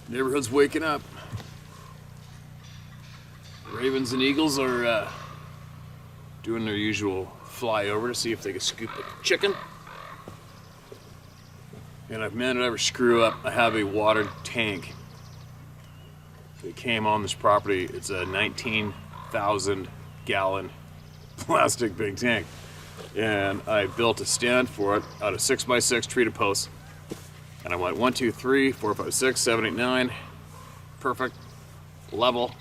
Neighborhood's waking up. Ravens and Eagles are doing their usual flyover to see if they can scoop a chicken. And I've managed to ever screw up. I have a water tank that came on this property. It's a 19,000 gallon plastic big tank. And I built a stand for it out of 6x6 treated posts. And I went 1, 2, 3, 4, 5, 6, 7, 8, 9. Perfect. Level.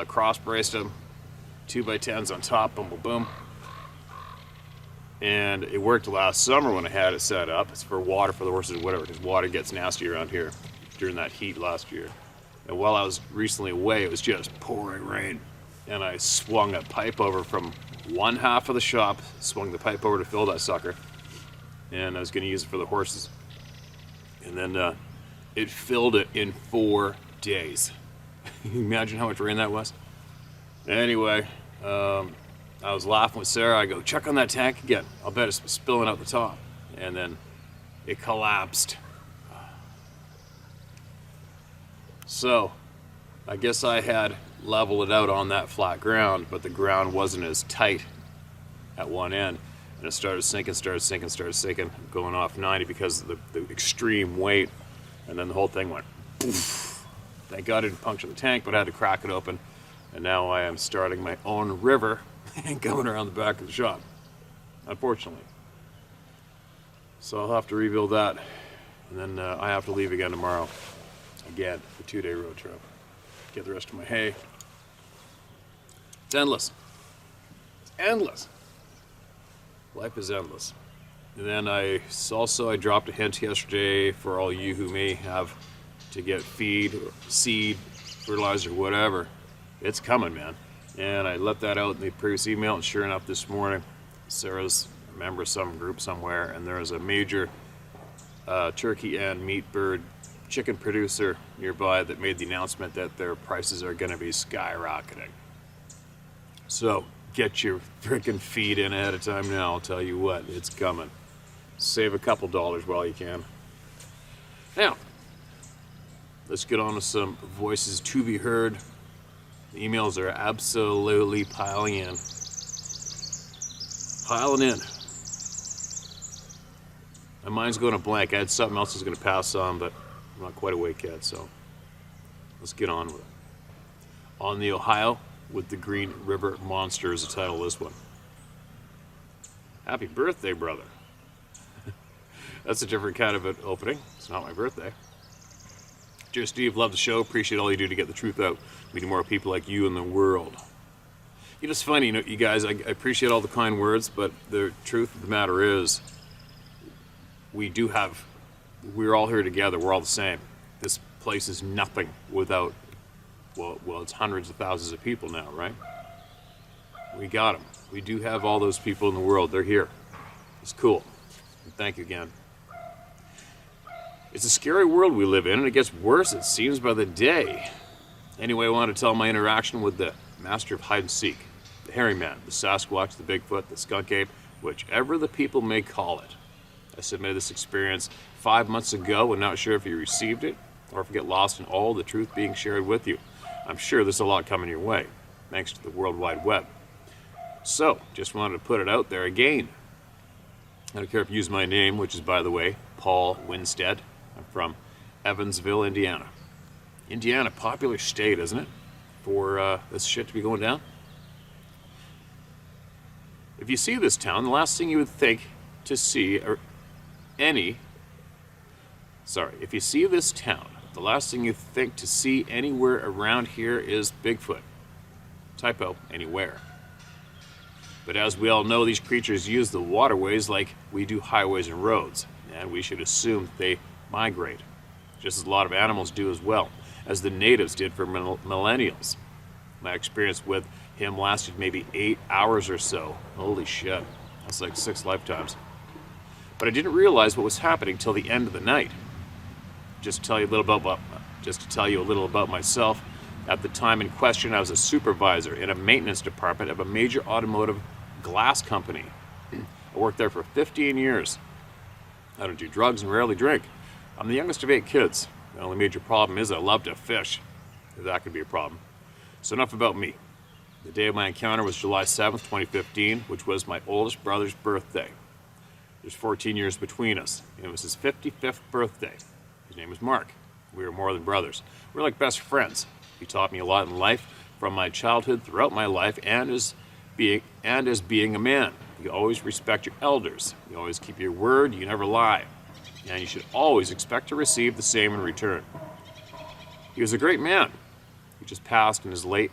Cross braced them. 2x10s on top. Boom, boom, boom. And it worked last summer when I had it set up. It's for water for the horses or whatever, because water gets nasty around here during that heat last year. And while I was recently away, it was just pouring rain. And I swung a pipe over from one half of the shop, swung the pipe over to fill that sucker. And I was going to use it for the horses. And then it filled it in 4 days. Imagine how much rain that was. Anyway, I was laughing with Sarah. I go, check on that tank again. I'll bet it's spilling out the top. And then it collapsed. So, I guess I had leveled it out on that flat ground, but the ground wasn't as tight at one end. And it started sinking, going off 90 because of the extreme weight. And then the whole thing went poof. Thank God it didn't puncture the tank, but I had to crack it open. And now I am starting my own river and going around the back of the shop, unfortunately. So I'll have to rebuild that. And then I have to leave again tomorrow. Again, the 2-day road trip. Get the rest of my hay. It's endless. It's endless. Life is endless. And then I dropped a hint yesterday for all you who may have to get feed, or seed, fertilizer, whatever. It's coming, man. And I let that out in the previous email, and sure enough, this morning, Sarah's a member of some group somewhere, and there is a major turkey and meat bird chicken producer nearby that made the announcement that their prices are going to be skyrocketing. So get your freaking feed in ahead of time now. I'll tell you what, it's coming. Save a couple dollars while you can. Now, let's get on to some voices to be heard. The emails are absolutely piling in. Piling in. My mind's going to blank. I had something else I was going to pass on, but I'm not quite awake yet, so let's get on with it. On the Ohio with the Green River Monster is the title of this one. Happy birthday, brother. That's a different kind of an opening. It's not my birthday. Dear Steve, love the show. Appreciate all you do to get the truth out. Meeting more people like you in the world. You know, it's funny, you guys, I appreciate all the kind words, but the truth of the matter is, we're all here together. We're all the same. This place is nothing without, well, it's hundreds of thousands of people now, right? We got them. We do have all those people in the world. They're here. It's cool. And thank you again. It's a scary world we live in, and it gets worse, it seems, by the day. Anyway, I want to tell my interaction with the master of hide and seek, the hairy man, the Sasquatch, the Bigfoot, the skunk ape, whichever the people may call it. I submitted this experience 5 months ago and not sure if you received it or if you get lost in all the truth being shared with you. I'm sure there's a lot coming your way, thanks to the World Wide Web. So, just wanted to put it out there again. I don't care if you use my name, which is, by the way, Paul Winstead. I'm from Evansville, Indiana. Indiana, popular state, isn't it, for this shit to be going down? If you see this town, the last thing you would think to see if you see this town, the last thing you think to see anywhere around here is Bigfoot. Typo, anywhere. But as we all know, these creatures use the waterways like we do highways and roads, and we should assume they migrate, just as a lot of animals do as well, as the natives did for millennials. My experience with him lasted maybe 8 hours or so. Holy shit, that's like 6 lifetimes. But I didn't realize what was happening till the end of the night. Just to tell you a little about myself, at the time in question, I was a supervisor in a maintenance department of a major automotive glass company. I worked there for 15 years. I don't do drugs and rarely drink. I'm the youngest of 8 kids. The only major problem is I love to fish. That could be a problem. So enough about me. The day of my encounter was July 7th, 2015, which was my oldest brother's birthday. There's 14 years between us, and it was his 55th birthday. His name was Mark. We were more than brothers. We were like best friends. He taught me a lot in life, from my childhood throughout my life, and as being a man. You always respect your elders. You always keep your word. You never lie. And you should always expect to receive the same in return. He was a great man. He just passed in late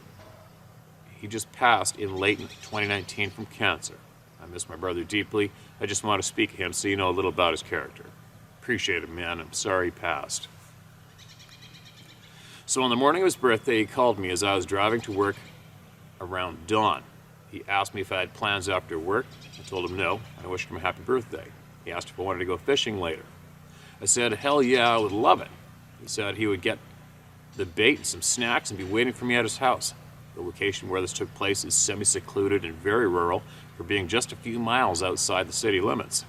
2019 from cancer. I miss my brother deeply. I just want to speak to him so you know a little about his character. Appreciate it, man. I'm sorry he passed. So on the morning of his birthday, he called me as I was driving to work around dawn. He asked me if I had plans after work. I told him no. I wished him a happy birthday. He asked if I wanted to go fishing later. I said, hell yeah, I would love it. He said he would get the bait and some snacks and be waiting for me at his house. The location where this took place is semi-secluded and very rural, for being just a few miles outside the city limits.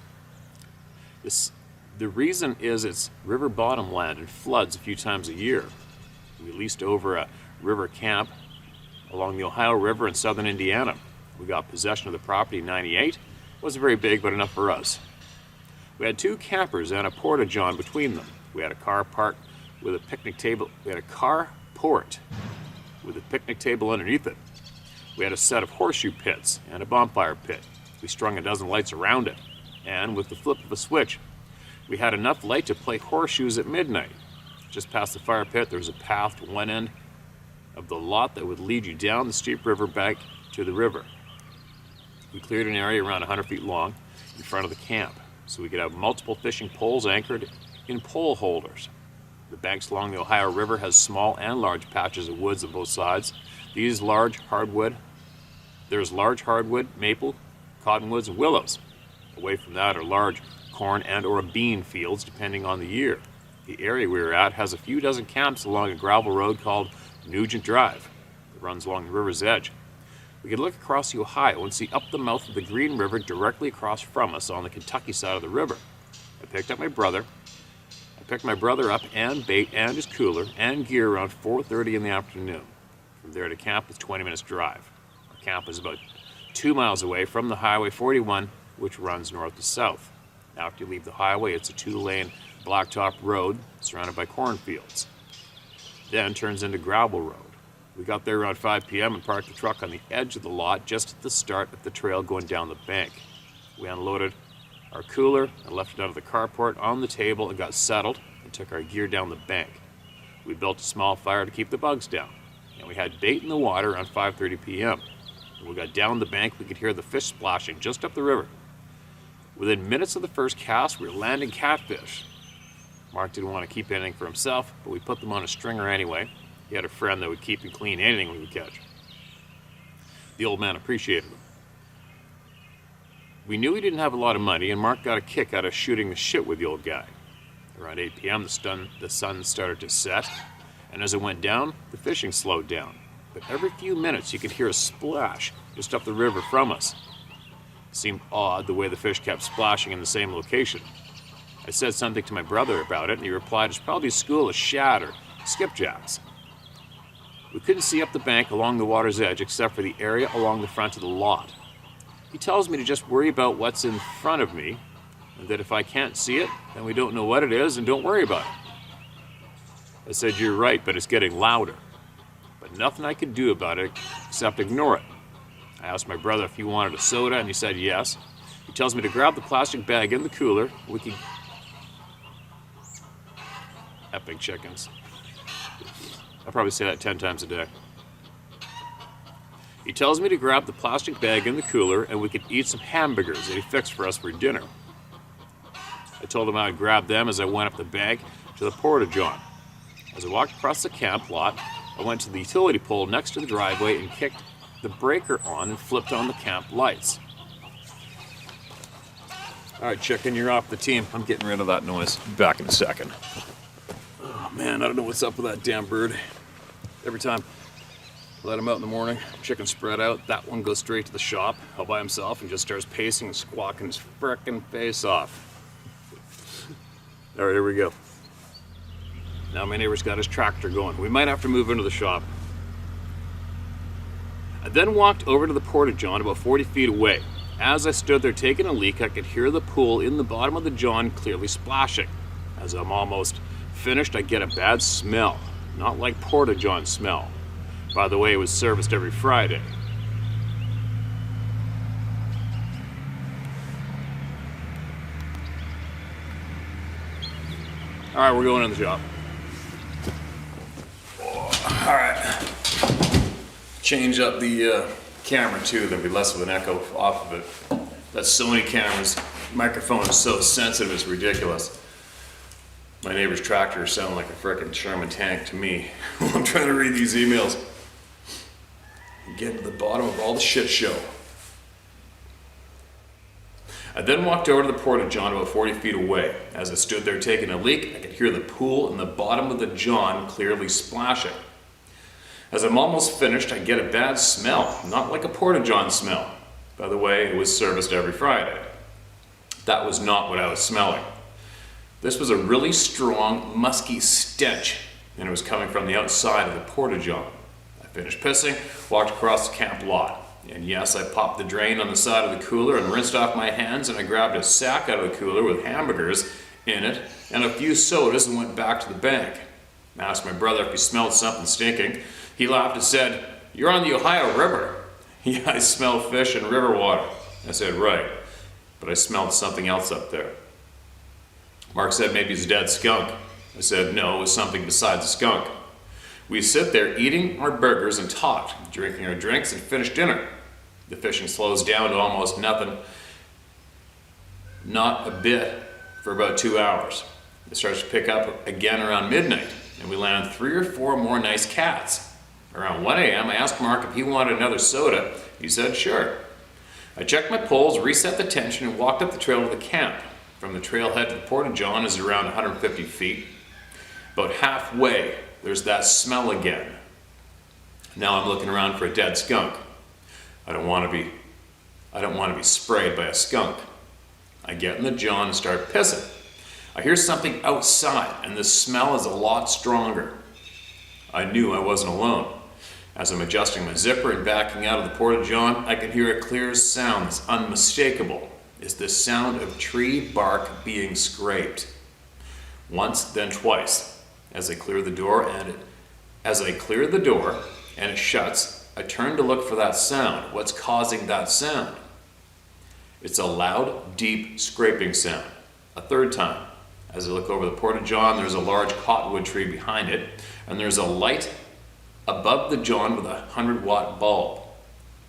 The reason is it's river bottom land and floods a few times a year. We leased over a river camp along the Ohio River in southern Indiana. We got possession of the property in '98. It wasn't very big, but enough for us. We had 2 campers and a porta-john between them. We had a car parked with a picnic table. We had a carport with a picnic table underneath it. We had a set of horseshoe pits and a bonfire pit. We strung a dozen lights around it, and with the flip of a switch, we had enough light to play horseshoes at midnight. Just past the fire pit, there was a path to one end of the lot that would lead you down the steep river bank to the river. We cleared an area around 100 feet long in front of the camp, so we could have multiple fishing poles anchored in pole holders. The banks along the Ohio River has small and large patches of woods on both sides. There's large hardwood, maple, cottonwoods, and willows. Away from that are large corn and or bean fields, depending on the year. The area we were at has a few dozen camps along a gravel road called Nugent Drive. It runs along the river's edge. We could look across the Ohio and see up the mouth of the Green River directly across from us on the Kentucky side of the river. I picked my brother up and bait and his cooler and gear around 4:30 in the afternoon. From there to camp is 20 minutes drive. Our camp is about 2 miles away from the Highway 41, which runs north to south. After you leave the highway, it's a 2-lane blacktop road surrounded by cornfields. Then turns into gravel road. We got there around 5 p.m. and parked the truck on the edge of the lot just at the start of the trail going down the bank. We unloaded our cooler and left it out of the carport on the table and got settled and took our gear down the bank. We built a small fire to keep the bugs down, and we had bait in the water around 5:30 p.m. When we got down the bank, we could hear the fish splashing just up the river. Within minutes of the first cast, we were landing catfish. Mark didn't want to keep anything for himself, but we put them on a stringer anyway. He had a friend that would keep and clean anything we would catch. The old man appreciated them. We knew he didn't have a lot of money, and Mark got a kick out of shooting the shit with the old guy. Around 8 p.m., the sun started to set, and as it went down, the fishing slowed down. But every few minutes, you could hear a splash just up the river from us. It seemed odd the way the fish kept splashing in the same location. I said something to my brother about it, and he replied, it's probably a school of shad or skipjacks. We couldn't see up the bank along the water's edge except for the area along the front of the lot. He tells me to just worry about what's in front of me, and that if I can't see it, then we don't know what it is and don't worry about it. I said, you're right, but it's getting louder. But nothing I could do about it except ignore it. I asked my brother if he wanted a soda, and he said yes. He tells me to grab the plastic bag in the cooler. We could... Epic chickens. I'll probably say that 10 times a day. He tells me to grab the plastic bag in the cooler and we could eat some hamburgers that he fixed for us for dinner. I told him I would grab them as I went up the bank to the porta-john. As I walked across the camp lot, I went to the utility pole next to the driveway and kicked the breaker on and flipped on the camp lights. All right, chicken, you're off the team. I'm getting rid of that noise. Back in a second. Oh man, I don't know what's up with that damn bird. Every time I let him out in the morning, chicken spread out, that one goes straight to the shop all by himself and just starts pacing and squawking his frickin' face off. All right, here we go. Now my neighbor's got his tractor going. We might have to move into the shop. I then walked over to the porta-john about 40 feet away. As I stood there taking a leak, I could hear the pool in the bottom of the john clearly splashing. As I'm almost finished, I get a bad smell. Not like porta-john smell. By the way, it was serviced every Friday. Alright, we're going in the shop. Alright. Change up the camera too, there'll be less of an echo off of it. That Sony camera's microphone is so sensitive, it's ridiculous. My neighbor's tractor sounded like a frickin' Sherman tank to me while I'm trying to read these emails and get to the bottom of all the shit show. I then walked over to the porta-john about 40 feet away. As I stood there taking a leak, I could hear the pool in the bottom of the john clearly splashing. As I'm almost finished, I get a bad smell, not like a porta-john smell. By the way, it was serviced every Friday. That was not what I was smelling. This was a really strong, musky stench, and it was coming from the outside of the porta-john. I finished pissing, walked across the camp lot. And yes, I popped the drain on the side of the cooler and rinsed off my hands, and I grabbed a sack out of the cooler with hamburgers in it and a few sodas and went back to the bank. I asked my brother if he smelled something stinking. He laughed and said, "You're on the Ohio River." "Yeah, I smell fish and river water." I said, "Right, but I smelled something else up there." Mark said maybe it's a dead skunk. I said no, it was something besides a skunk. We sit there eating our burgers and talked, drinking our drinks and finished dinner. The fishing slows down to almost nothing, not a bit, for about 2 hours. It starts to pick up again around midnight, and we land 3 or 4 more nice cats. Around 1 a.m. I asked Mark if he wanted another soda. He said sure. I checked my poles, reset the tension, and walked up the trail to the camp. From the trailhead to the porta-john is around 150 feet. About halfway, there's that smell again. Now I'm looking around for a dead skunk. I don't want to be sprayed by a skunk. I get in the john and start pissing. I hear something outside, and the smell is a lot stronger. I knew I wasn't alone. As I'm adjusting my zipper and backing out of the porta-john, I can hear a clear sound that's unmistakable. It's the sound of tree bark being scraped. Once, then twice. As I clear the door and it shuts, I turn to look for that sound. What's causing that sound? It's a loud, deep scraping sound. A third time. As I look over the porta-john, there's a large cottonwood tree behind it, and there's a light above the john with a 100-watt bulb.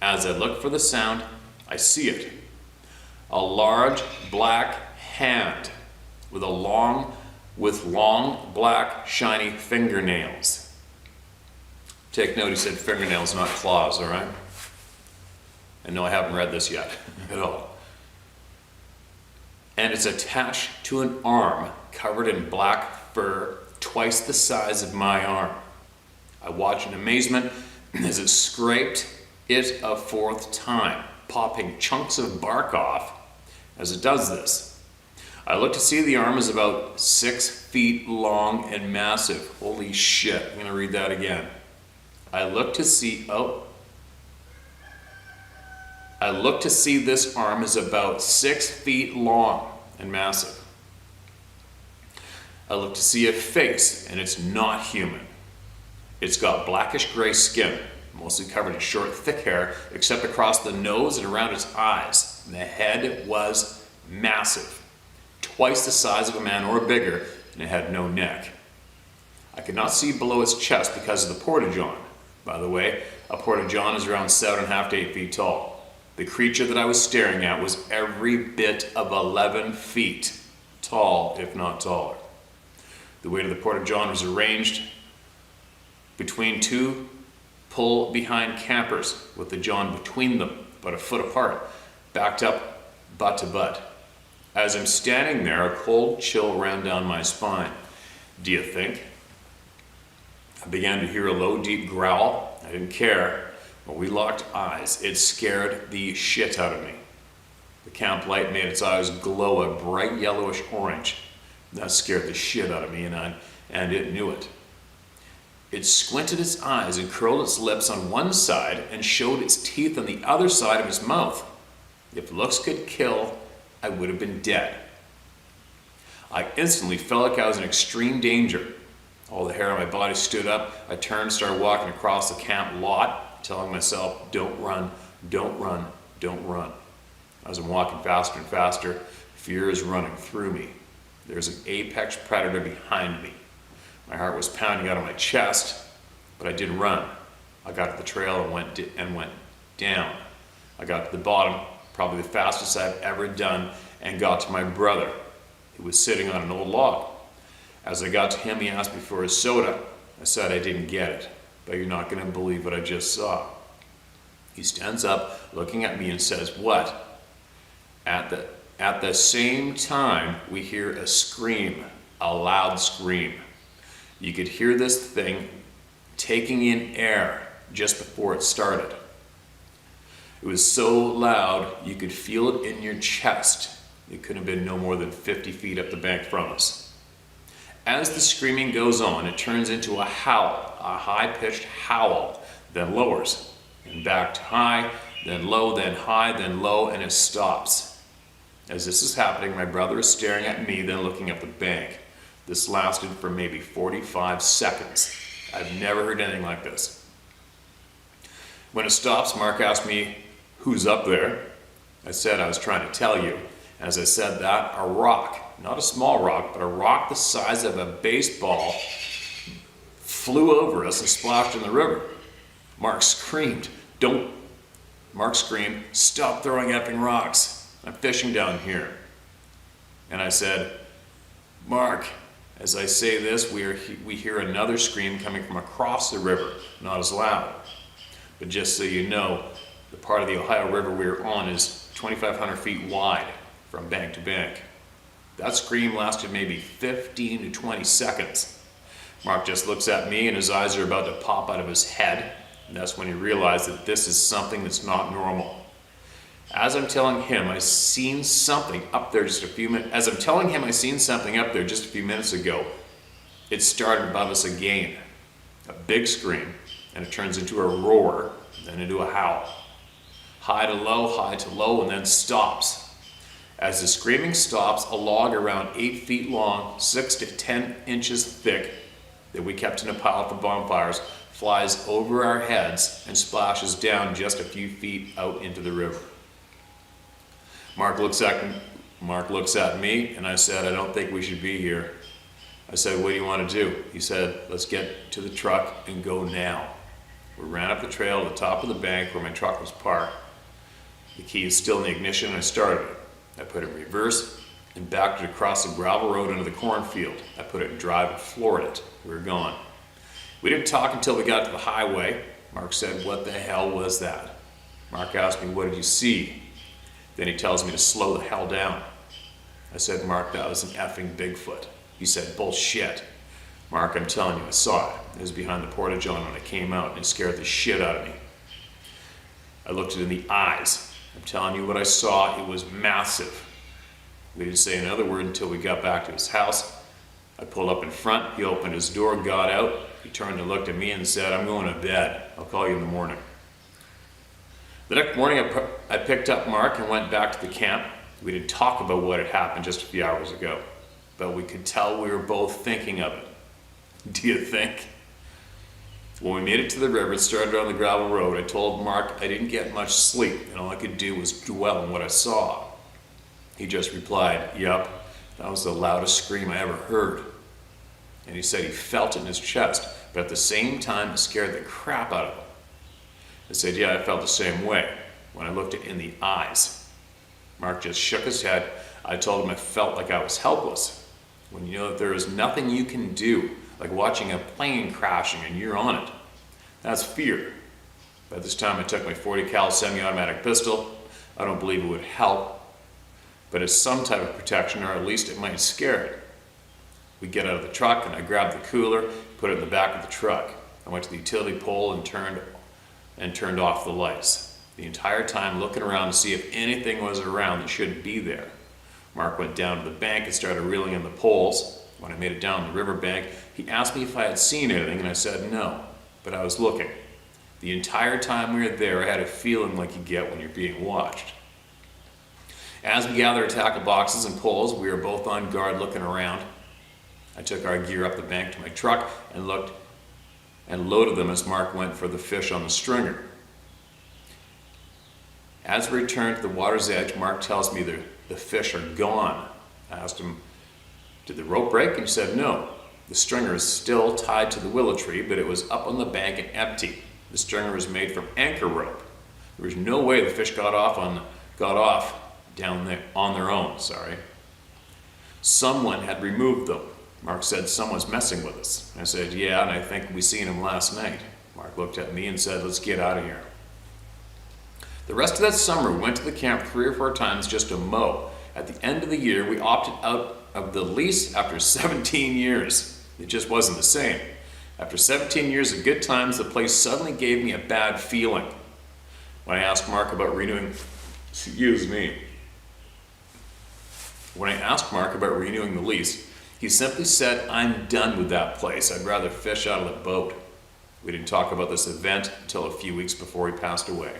As I look for the sound, I see it. A large black hand with long black shiny fingernails. Take note, he said fingernails, not claws, all right? And no, I haven't read this yet at all. And it's attached to an arm covered in black fur, twice the size of my arm. I watch in amazement as it scraped it a 4th time, popping chunks of bark off as it does this. I look to see the arm is about 6 feet long and massive. Holy shit, I'm gonna read that again. I look to see this arm is about 6 feet long and massive. I look to see a face, and it's not human. It's got blackish gray skin, mostly covered in short, thick hair, except across the nose and around its eyes. And the head was massive, twice the size of a man or bigger, and it had no neck. I could not see below its chest because of the porta-john. By the way, a porta-john is around 7.5 to 8 feet tall. The creature that I was staring at was every bit of 11 feet tall, if not taller. The weight of the porta-john was arranged between 2 pull-behind campers with the john between them, about a foot apart, backed up butt to butt. As I'm standing there, a cold chill ran down my spine. Do you think? I began to hear a low, deep growl. I didn't care. When we locked eyes, it scared the shit out of me. The camp light made its eyes glow a bright yellowish orange. That scared the shit out of me, and and it knew it. It squinted its eyes and curled its lips on one side and showed its teeth on the other side of its mouth. If looks could kill, I would have been dead. I instantly felt like I was in extreme danger. All the hair on my body stood up. I turned and started walking across the camp lot, telling myself, don't run, don't run, don't run. As I'm walking faster and faster, fear is running through me. There's an apex predator behind me. My heart was pounding out of my chest, but I didn't run. I got to the trail and went down. I got to the bottom, probably the fastest I've ever done, and got to my brother. He was sitting on an old log. As I got to him, he asked me for his soda. I said I didn't get it, but you're not going to believe what I just saw. He stands up, looking at me and says, "What?" At the same time, we hear a scream, a loud scream. You could hear this thing taking in air just before it started. It was so loud, you could feel it in your chest. It could have been no more than 50 feet up the bank from us. As the screaming goes on, it turns into a howl, a high-pitched howl, then lowers, and back to high, then low, then high, then low, and it stops. As this is happening, my brother is staring at me, then looking up the bank. This lasted for maybe 45 seconds. I've never heard anything like this. When it stops, Mark asked me, "Who's up there?" I said I was trying to tell you. As I said that, a rock, not a small rock, but a rock the size of a baseball, flew over us and splashed in the river. Mark screamed, "Stop throwing effing rocks. I'm fishing down here." And I said, "Mark," as I say this, we hear another scream coming from across the river, not as loud. But just so you know, the part of the Ohio River we're on is 2,500 feet wide from bank to bank. That scream lasted maybe 15 to 20 seconds. Mark just looks at me and his eyes are about to pop out of his head, and that's when he realized that this is something that's not normal. As I'm telling him I seen something up there just a few minutes ago, it started above us again. A big scream, and it turns into a roar, then into a howl. High to low, and then stops. As the screaming stops, a log around 8 feet long, 6 to 10 inches thick, that we kept in a pile for bonfires, flies over our heads and splashes down just a few feet out into the river. Mark looks at me, and I said, "I don't think we should be here." I said, "What do you want to do?" He said, "Let's get to the truck and go now." We ran up the trail to the top of the bank where my truck was parked. The key is still in the ignition, and I started it. I put it in reverse and backed it across the gravel road into the cornfield. I put it in drive and floored it. We were gone. We didn't talk until we got to the highway. Mark said, "What the hell was that?" Mark asked me, "What did you see?" Then he tells me to slow the hell down. I said, "Mark, that was an effing Bigfoot." He said, "Bullshit." "Mark, I'm telling you, I saw it. It was behind the porta-john when I came out, and it scared the shit out of me. I looked it in the eyes. I'm telling you what I saw, it was massive." We didn't say another word until we got back to his house. I pulled up in front, he opened his door, got out, he turned and looked at me and said, "I'm going to bed. I'll call you in the morning." The next morning I picked up Mark and went back to the camp. We didn't talk about what had happened just a few hours ago, but we could tell we were both thinking of it. Do you think? When we made it to the river and started on the gravel road, I told Mark I didn't get much sleep and all I could do was dwell on what I saw. He just replied, "Yup, that was the loudest scream I ever heard." And he said he felt it in his chest, but at the same time it scared the crap out of him. I said, "Yeah, I felt the same way when I looked it in the eyes." Mark just shook his head. I told him I felt like I was helpless. When you know that there is nothing you can do, like watching a plane crashing and you're on it. That's fear. By this time I took my .40 cal semi-automatic pistol. I don't believe it would help, but it's some type of protection, or at least it might scare it. We get out of the truck and I grabbed the cooler, put it in the back of the truck. I went to the utility pole and turned off the lights. The entire time looking around to see if anything was around that shouldn't be there. Mark went down to the bank and started reeling in the poles. When I made it down the riverbank, he asked me if I had seen anything, and I said no, but I was looking. The entire time we were there, I had a feeling like you get when you're being watched. As we gathered our tackle boxes and poles, we were both on guard looking around. I took our gear up the bank to my truck and looked and loaded them as Mark went for the fish on the stringer. As we returned to the water's edge, Mark tells me the fish are gone. I asked him, did the rope break? And he said no. The stringer is still tied to the willow tree, but it was up on the bank and empty. The stringer was made from anchor rope. There was no way the fish got off down there on their own. Someone had removed them. Mark said, someone's messing with us. I said, yeah, and I think we seen him last night. Mark looked at me and said, let's get out of here. The rest of that summer, we went to the camp 3 or 4 times just to mow. At the end of the year, we opted out of the lease after 17 years. It just wasn't the same. After 17 years of good times, the place suddenly gave me a bad feeling. When I asked Mark about renewing the lease, he simply said, I'm done with that place. I'd rather fish out of the boat. We didn't talk about this event until a few weeks before he passed away.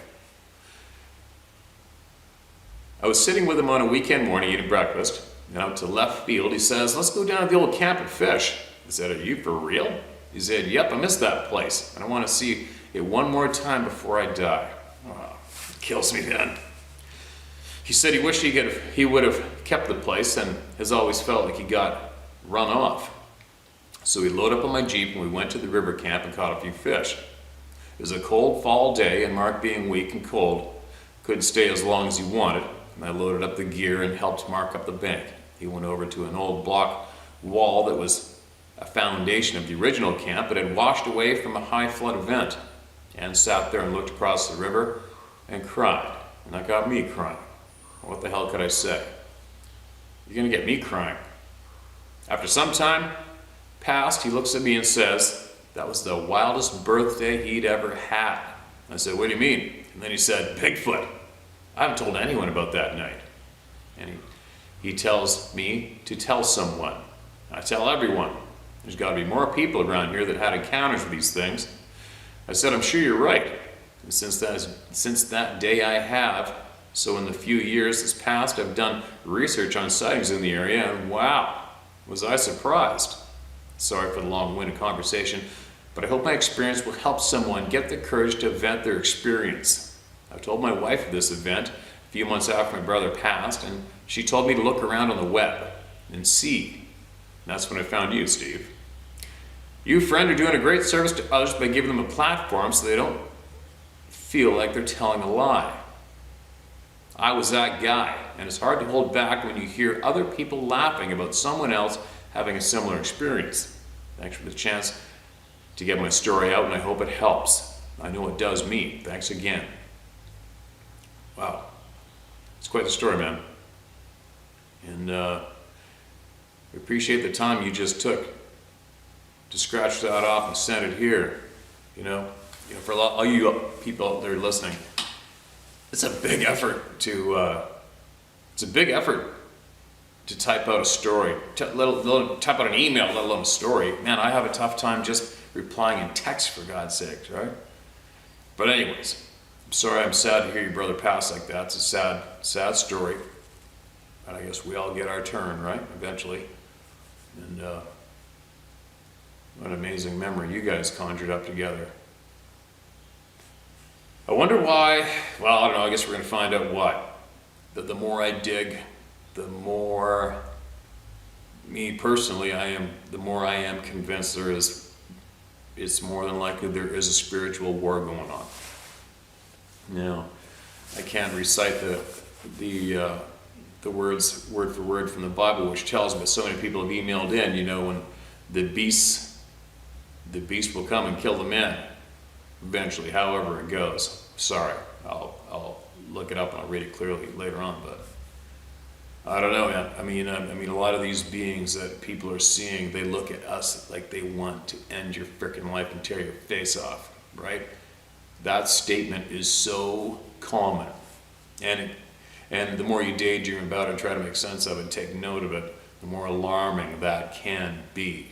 I was sitting with him on a weekend morning eating breakfast, and out to left field he says, let's go down to the old camp and fish. I said, are you for real? He said, yep, I miss that place, and I want to see it one more time before I die. Oh, it kills me then. He said he wished he would have kept the place and has always felt like he got run off. So we loaded up on my Jeep and we went to the river camp and caught a few fish. It was a cold fall day, and Mark, being weak and cold, couldn't stay as long as he wanted. And I loaded up the gear and helped Mark up the bank. He went over to an old block wall that was a foundation of the original camp but had washed away from a high flood event, and sat there and looked across the river and cried. And that got me crying. What the hell could I say? You're gonna get me crying. After some time passed, he looks at me and says, that was the wildest birthday he'd ever had. I said, what do you mean? And then he said, Bigfoot. I haven't told anyone about that night. And he tells me to tell someone. I tell everyone. There's got to be more people around here that had encounters with these things. I said, I'm sure you're right. And since that day I have. So in the few years that's passed, I've done research on sightings in the area, and wow, was I surprised. Sorry for the long-winded conversation, but I hope my experience will help someone get the courage to vent their experience. I told my wife of this event a few months after my brother passed, and she told me to look around on the web and see. And that's when I found you, Steve. You, friend, are doing a great service to others by giving them a platform so they don't feel like they're telling a lie. I was that guy, and it's hard to hold back when you hear other people laughing about someone else having a similar experience. Thanks for the chance to get my story out, and I hope it helps. I know it does me. Thanks again. Wow. It's quite the story, man. And we appreciate the time you just took to scratch that off and send it here. You know, for all you people out there listening, it's a big effort to type out a story, type out an email, let alone a story. Man, I have a tough time just replying in text, for God's sakes, right? But anyways, I'm sorry, I'm sad to hear your brother pass like that. It's a sad, sad story. But I guess we all get our turn, right? Eventually. And what an amazing memory you guys conjured up together. I wonder why. Well, I don't know, I guess we're going to find out why. The more I dig, the more, me personally, the more I am convinced it's more than likely there is a spiritual war going on. Now, I can't recite the words word for word from the Bible, which tells me, but so many people have emailed in, when the beast will come and kill the man eventually, however it goes. Sorry, I'll look it up and I'll read it clearly later on, but I don't know, man. I mean, a lot of these beings that people are seeing, they look at us like they want to end your freaking life and tear your face off, right? That statement is so common, and the more you daydream about it and try to make sense of it, take note of it, the more alarming that can be.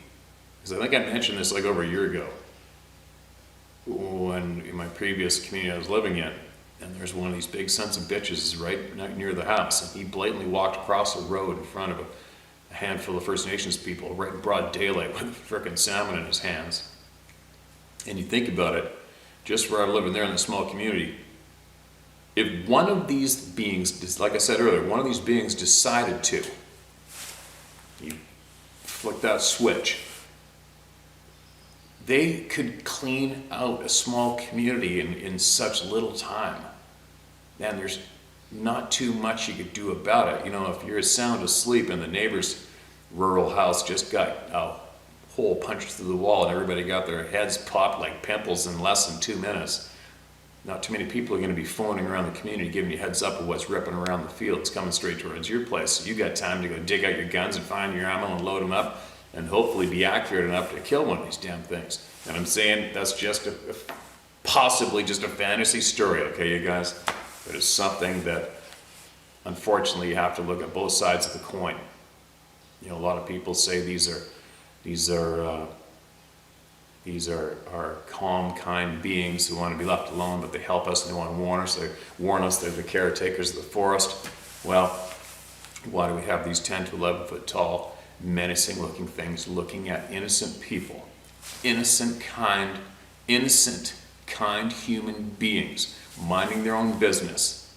Because I think I mentioned this like over a year ago, when in my previous community I was living in, and there's one of these big sons of bitches right near the house, and he blatantly walked across the road in front of a handful of First Nations people right in broad daylight with a frickin' salmon in his hands. And you think about it, just where I'm living there in the small community, if one of these beings, like I said earlier, one of these beings decided to, you flick that switch, they could clean out a small community in such little time. And there's not too much you could do about it. You know, if you're sound asleep and the neighbor's rural house just got a hole punched through the wall and everybody got their heads popped like pimples in less than 2 minutes, not too many people are going to be phoning around the community giving you heads up of what's ripping around the fields coming straight towards your place. So you got time to go dig out your guns and find your ammo and load them up and hopefully be accurate enough to kill one of these damn things. And I'm saying that's just possibly just a fantasy story, okay, you guys? But it's something that, unfortunately, you have to look at both sides of the coin. You know, a lot of people say these are calm, kind beings who want to be left alone, but they help us and they want to warn us. They warn us they're the caretakers of the forest. Well, why do we have these 10 to 11 foot tall, menacing looking things looking at innocent people? Innocent, kind human beings minding their own business.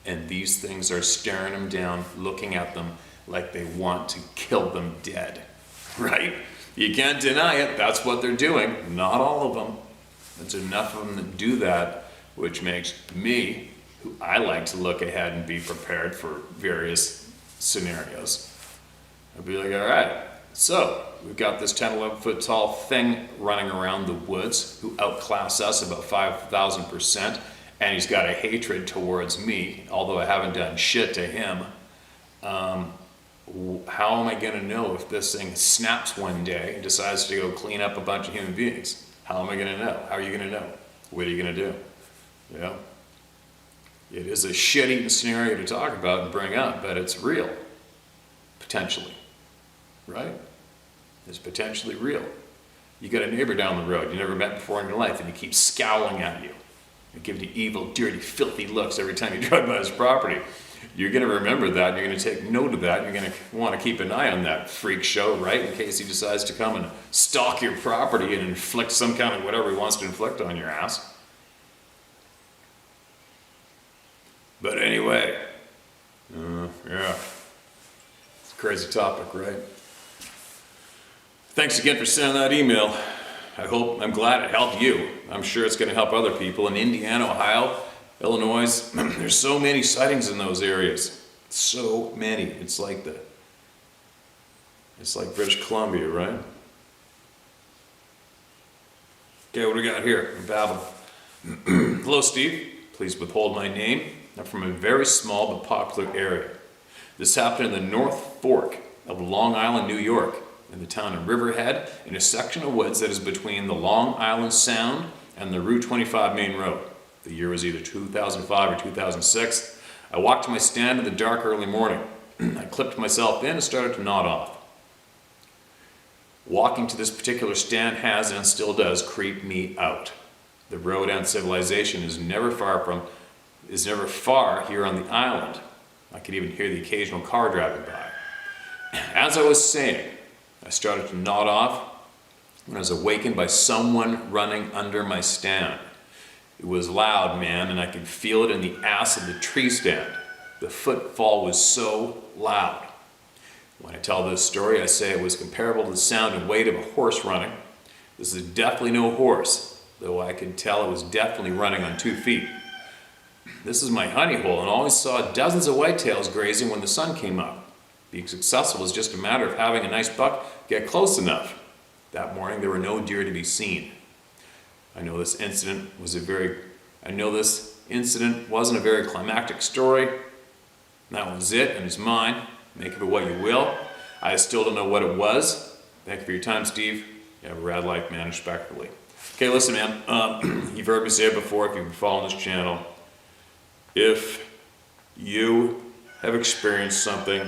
And these things are staring them down, looking at them like they want to kill them dead, right? You can't deny it. That's what they're doing. Not all of them. There's enough of them that do that, which makes me, who I like to look ahead and be prepared for various scenarios. I'd be like, all right, so we've got this 10, 11 foot tall thing running around the woods who outclass us about 5,000%, and he's got a hatred towards me, although I haven't done shit to him. How am I going to know if this thing snaps one day and decides to go clean up a bunch of human beings? How am I going to know? How are you going to know? What are you going to do? You know? It is a shit-eating scenario to talk about and bring up, but it's real. Potentially. Right? It's potentially real. You got a neighbor down the road you never met before in your life, and he keeps scowling at you and giving you evil, dirty, filthy looks every time you drive by his property. You're going to remember that, and you're going to take note of that, and you're going to want to keep an eye on that freak show, right, in case he decides to come and stalk your property and inflict some kind of whatever he wants to inflict on your ass. But anyway, yeah, it's a crazy topic, right? Thanks again for sending that email. I'm glad it helped you. I'm sure it's going to help other people in Indiana, Ohio, Illinois. There's so many sightings in those areas. So many. It's like British Columbia, right? Okay, what do we got here? Babel. Hello, Steve. Please withhold my name. I'm from a very small but popular area. This happened in the North Fork of Long Island, New York, in the town of Riverhead, in a section of woods that is between the Long Island Sound and the Route 25 main road. The year was either 2005 or 2006. I walked to my stand in the dark early morning. I clipped myself in and started to nod off. Walking to this particular stand has and still does creep me out. The road and civilization is never far here on the island. I could even hear the occasional car driving by. As I was saying, I started to nod off when I was awakened by someone running under my stand. It was loud, man, and I could feel it in the ass of the tree stand. The footfall was so loud. When I tell this story, I say it was comparable to the sound and weight of a horse running. This is definitely no horse, though I could tell it was definitely running on 2 feet. This is my honey hole, and always saw dozens of whitetails grazing when the sun came up. Being successful was just a matter of having a nice buck get close enough. That morning, there were no deer to be seen. I know this incident wasn't a very climactic story. That was it, and it's mine. Make of it what you will. I still don't know what it was. Thank you for your time, Steve. You have a rad life, man, respectfully. Okay, listen, man. You've heard me say it before if you've been following this channel. If you have experienced something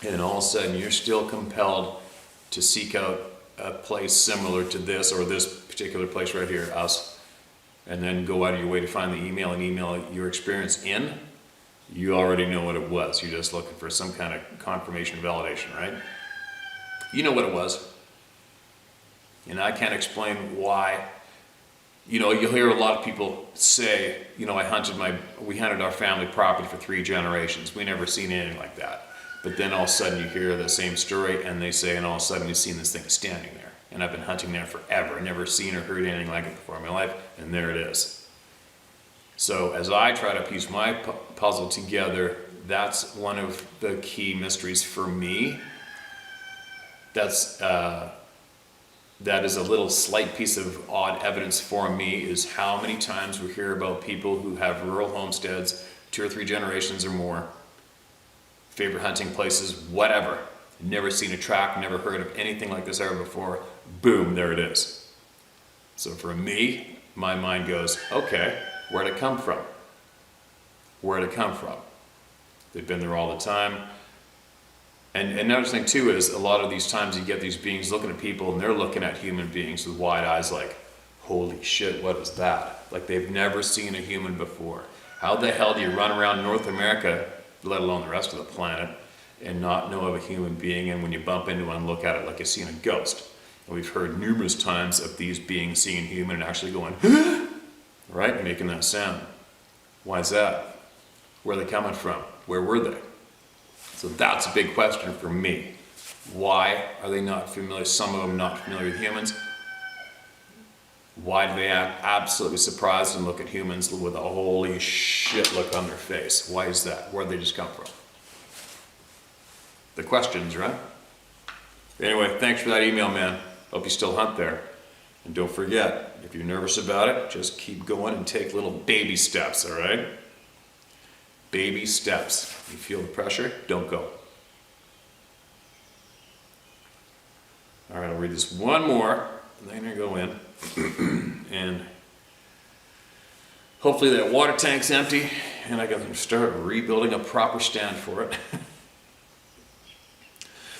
and all of a sudden you're still compelled to seek out a place similar to this or this particular place right here, us, and then go out of your way to find the email and email your experience in, you already know what it was. You're just looking for some kind of confirmation, validation, right? You know what it was. And I can't explain why. You know, you'll hear a lot of people say, you know, we hunted our family property for 3 generations. We never seen anything like that. But then all of a sudden you hear the same story and they say, and all of a sudden you've seen this thing standing there. And I've been hunting there forever, never seen or heard anything like it before in my life, and there it is. So as I try to piece my puzzle together, that's one of the key mysteries for me. That is a little slight piece of odd evidence for me, is how many times we hear about people who have rural homesteads, 2 or 3 generations or more, favorite hunting places, whatever. Never seen a track, never heard of anything like this ever before. Boom, there it is. So for me, my mind goes, okay, where'd it come from? Where'd it come from? They've been there all the time. And another thing too is, a lot of these times you get these beings looking at people and they're looking at human beings with wide eyes like, holy shit, what is that? Like they've never seen a human before. How the hell do you run around North America, let alone the rest of the planet, and not know of a human being, and when you bump into one, look at it like you've seen a ghost? And we've heard numerous times of these beings seeing a human and actually going, right, and making that sound. Why is that? Where are they coming from? Where were they? So that's a big question for me. Why are they not familiar, some of them not familiar with humans? Why do they act absolutely surprised and look at humans with a holy shit look on their face? Why is that? Where'd they just come from? The questions, right? Anyway, thanks for that email, man. Hope you still hunt there. And don't forget, if you're nervous about it, just keep going and take little baby steps, all right? Baby steps. You feel the pressure? Don't go. All right, I'll read this one more, and then I'm going to go in. And hopefully that water tank's empty, and I can start rebuilding a proper stand for it.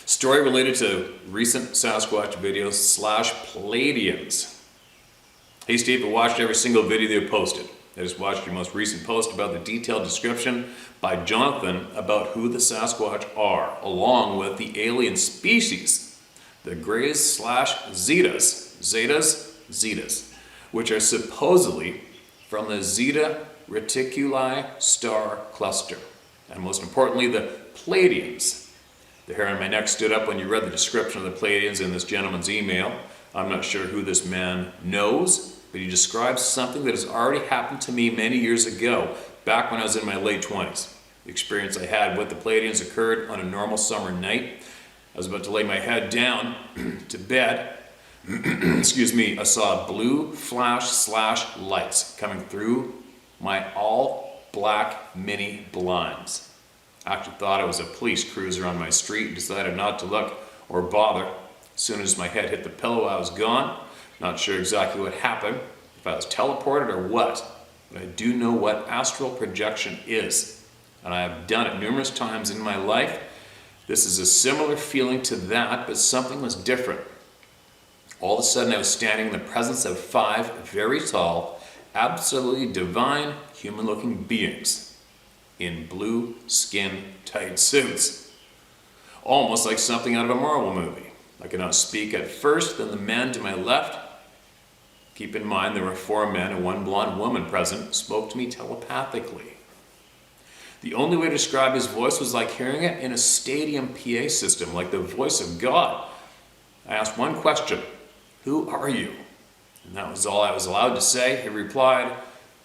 Story related to recent Sasquatch videos / Pleiadians. Hey Steve, I watched every single video you posted. I just watched your most recent post about the detailed description by Jonathan about who the Sasquatch are, along with the alien species, the Greys / Zetas, which are supposedly from the Zeta Reticuli star cluster, and most importantly, the Pleiadians. The hair on my neck stood up when you read the description of the Pleiadians in this gentleman's email. I'm not sure who this man knows, but he describes something that has already happened to me many years ago, back when I was in my late 20s. The experience I had with the Pleiadians occurred on a normal summer night. I was about to lay my head down to bed. Excuse me, I saw blue flash / lights coming through my all black mini blinds. I actually thought it was a police cruiser on my street and decided not to look or bother. As soon as my head hit the pillow, I was gone. Not sure exactly what happened, if I was teleported or what, but I do know what astral projection is, and I have done it numerous times in my life. This is a similar feeling to that, but something was different. All of a sudden I was standing in the presence of 5 very tall, absolutely divine, human-looking beings in blue skin tight suits. Almost like something out of a Marvel movie. I could not speak at first, then the man to my left, keep in mind there were 4 men and 1 blonde woman present, spoke to me telepathically. The only way to describe his voice was like hearing it in a stadium PA system, like the voice of God. I asked one question, "Who are you?" And that was all I was allowed to say. He replied,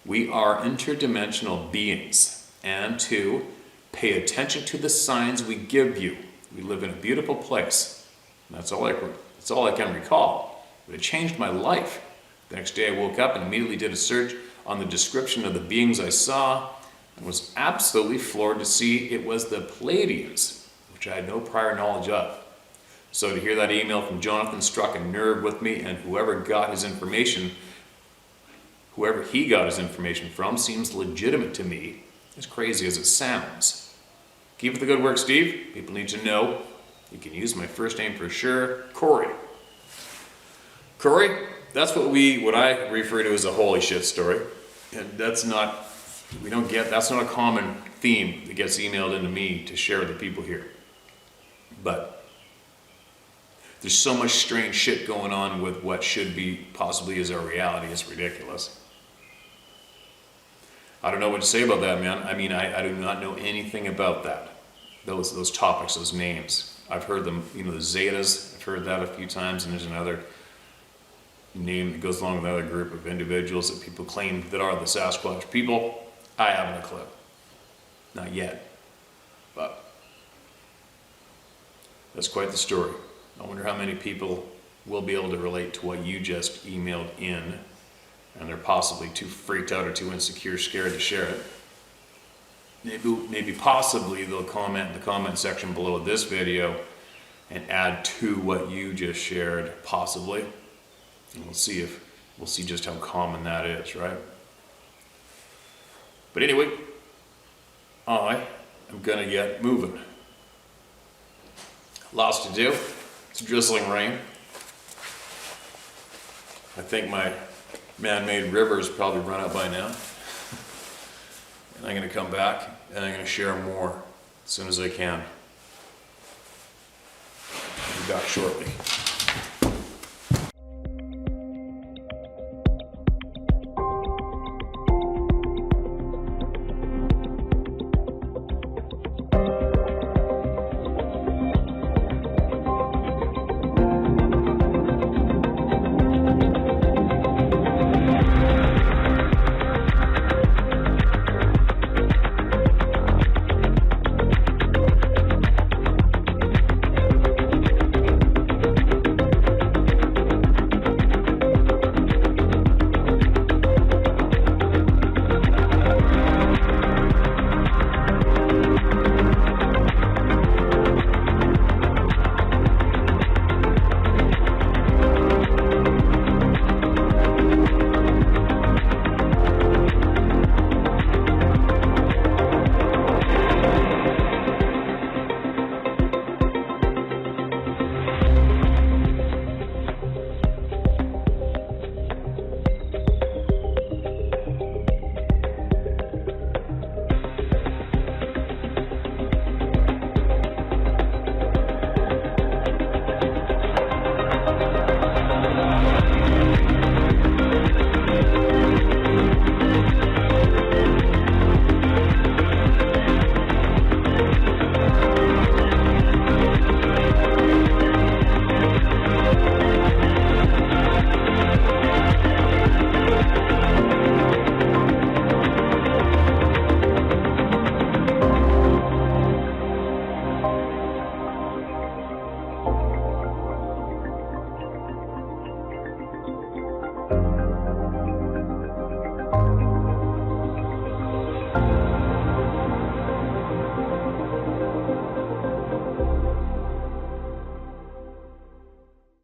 "We are interdimensional beings. And 2, pay attention to the signs we give you. We live in a beautiful place." And that's all I can recall. But it changed my life. The next day I woke up and immediately did a search on the description of the beings I saw, and was absolutely floored to see it was the Pleiadians, which I had no prior knowledge of. So to hear that email from Jonathan struck a nerve with me, and whoever he got his information from seems legitimate to me, as crazy as it sounds. Keep up the good work, Steve. People need to know. You can use my first name for sure, Corey. Corey, that's what I refer to as a holy shit story. And that's not a common theme that gets emailed into me to share with the people here. But there's so much strange shit going on with what should be possibly is our reality. It's ridiculous. I don't know what to say about that, man. I mean, I do not know anything about that. Those topics, those names. I've heard them, the Zetas, I've heard that a few times, and there's another name that goes along with another group of individuals that people claim that are the Sasquatch people. I haven't a clue. Not yet. But that's quite the story. I wonder how many people will be able to relate to what you just emailed in, and they're possibly too freaked out or too insecure, scared to share it. Maybe possibly they'll comment in the comment section below this video and add to what you just shared, possibly. And we'll see just how common that is, right? But anyway, I am gonna get moving. Lots to do. It's drizzling rain. I think my man-made river's probably run out by now. And I'm going to come back and I'm going to share more as soon as I can. I'll be back shortly.